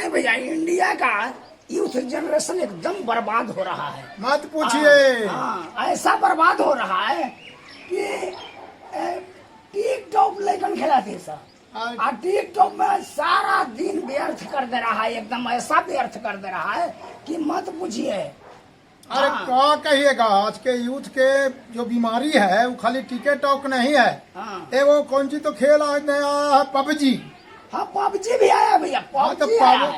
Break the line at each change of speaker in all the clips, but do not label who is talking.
बताएं भैया, इंडिया का यूथ जनरेशन एकदम बर्बाद हो रहा है।
मत पूछिए।
ऐसा बर्बाद हो रहा है कि टिकटॉक लेकर खेलाते सर, टिकटॉक में सारा दिन व्यर्थ कर दे रहा है, एकदम ऐसा व्यर्थ कर दे रहा है कि मत पूछिए।
अरे क्या कहिएगा, आज के यूथ के जो बीमारी है वो खाली टिकटॉक नहीं है। वो कौन सी तो खेल आज नया है, पबजी।
हाँ, पबजी भी आया भैया।
तो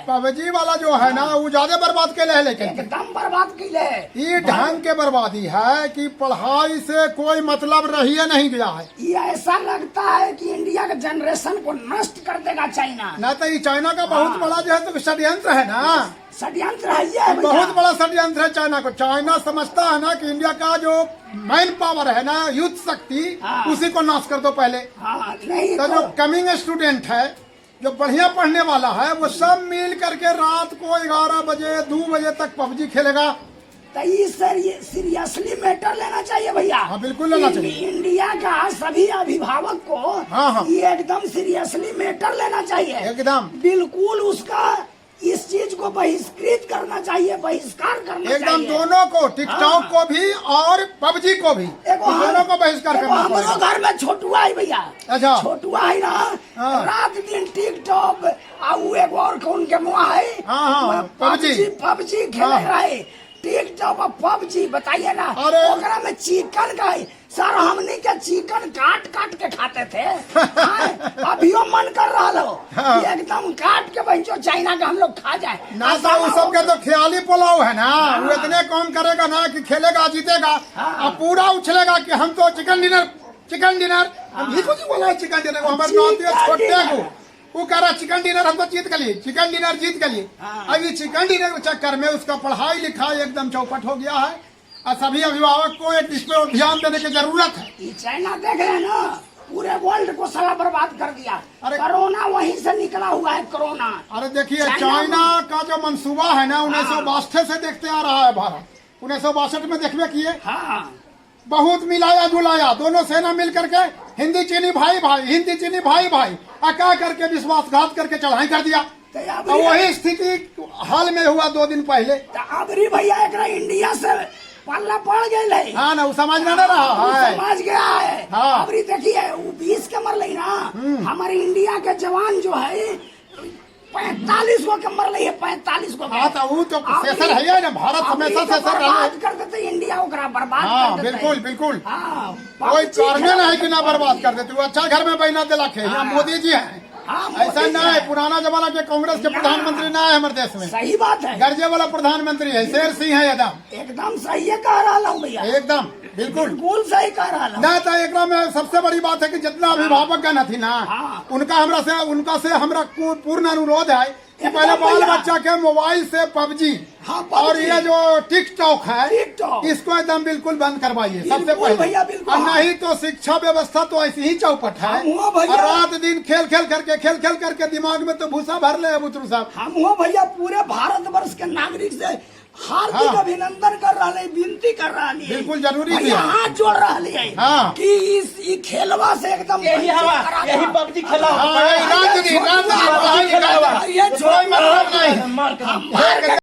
पबजी वाला जो है ना वो ज्यादा बर्बाद के लिए, लेकिन
एकदम बर्बाद के लिए
ये ढंग के बर्बादी है कि पढ़ाई से कोई मतलब रही नहीं गया है।
ये ऐसा लगता है कि इंडिया के जनरेशन को नष्ट कर देगा चाइना।
ना तो ये चाइना का बहुत बड़ा जो है तो षड्यंत्र है ना,
षड्यंत्र है ये
बहुत बड़ा षड्यंत्र है चाइना को। चाइना समझता है ना कि इंडिया का जो मैन पावर है ना, यूथ शक्ति, उसी को नाश कर दो पहले।
नहीं
तो जो कमिंग स्टूडेंट है, जो बढ़िया पढ़ने वाला है, वो सब मिल करके रात को 11 बजे 2 बजे तक पबजी खेलेगा।
तो ये सीरियसली मैटर लेना चाहिए भैया।
हाँ, बिल्कुल लेना चाहिए।
इंडिया का सभी अभिभावक को ये एकदम सीरियसली मैटर लेना चाहिए,
एकदम
बिल्कुल उसका इस चीज को बहिष्कृत करना चाहिए, बहिष्कार करना चाहिए
एकदम, दोनों को, टिकटॉक को भी और पबजी को भी, दोनों को बहिष्कार करना चाहिए।
हमारे घर में छोटुआ है भैया।
अच्छा,
छोटुआ है ना, रात दिन टिकटॉक एक और कौन के मुआ है, पबजी खेल रहा है। टिकटॉक और पबजी बताइए ना, ओकरा में चिकन का है सर, हमने क्या चिकन काट काट के खाते थे। अभियो मन कर रहा हो एकदम काट के बच्चों चाइना का हम लोग खा जाए
ना। तो उस सब के तो ख्याली पुलाव है ना, वो इतने काम करेगा ना कि खेलेगा जीतेगा और पूरा उछलेगा कि हम तो चिकन डिनर हम कुछ बोला है चिकन डिनर को, हमारे नाते छोटे को वो कह रहा चिकन डिनर हम तो जीत के लिए, चिकन डिनर जीत के लिए। अब ये चिकन डिनर के चक्कर में उसका पढ़ाई लिखाई एकदम चौपट हो गया है और सभी अभिभावक को इस पर ध्यान देने की जरूरत है।
ये चाइना देख रहे हैं ना, पूरे वर्ल्ड को साला बर्बाद कर दिया। अरे कोरोना वहीं से निकला हुआ है, कोरोना।
अरे देखिए, चाइना का जो मंसूबा है ना 1962 से देखते आ रहा है भारत। 1962 में देखने किए, बहुत मिलाया जुलाया, दोनों सेना मिल करके हिंदी चीनी भाई अका करके विश्वासघात करके चढ़ाई कर दिया। तो वही स्थिति हाल में हुआ 2 दिन पहले।
अबरी भैया एक इंडिया से पल्ला पड़ गए।
हाँ ना, वो समझ में ना रहा है,
समझ गया है। अबरी देखिए, वो 20 के मर रही ना, हमारे इंडिया के जवान जो है 45 को मर रही है, 45 को।
हाँ, तो वो तो सेसर है ना, भारत हमेशा सेसर
बर्बाद कर देते इंडिया, बर्बाद कर देते।
बिल्कुल बिल्कुल, कोई कारण नहीं कि ना बर्बाद कर देते। वो अच्छा घर में बहना दिलाके, यहाँ मोदी जी है। ऐसा ना है, पुराना जमाना के कांग्रेस के प्रधानमंत्री ना है हमारे देश में।
सही बात है,
गर्जे वाला प्रधानमंत्री है, शेर सिंह है
एकदम सही है, कह रहा हूँ भैया,
एकदम बिल्कुल
सही कह रहा हूँ
ना। तो एक में सबसे बड़ी बात है कि जितना अभिभावक गण थी ना, उनका से हमरा पूर्ण अनुरोध है कि पहले बाल बच्चा के मोबाइल से पबजी और ये जो टिकटॉक है, इसको एकदम बिल्कुल बंद करवाइए सबसे पहले। और नहीं तो शिक्षा व्यवस्था तो ऐसी ही चौपट है, और रात दिन खेल खेल करके दिमाग में तो भूसा भर ले बुतरू साहब।
हम भैया पूरे भारत वर्ष के नागरिक से हार्दिक अभिनंदन कर रहा है, विनती कर रहा है,
बिल्कुल जरूरी है,
हाथ जोड़ रहा है कि इस खेलवा से एकदम
यही पबजी खेला
नहीं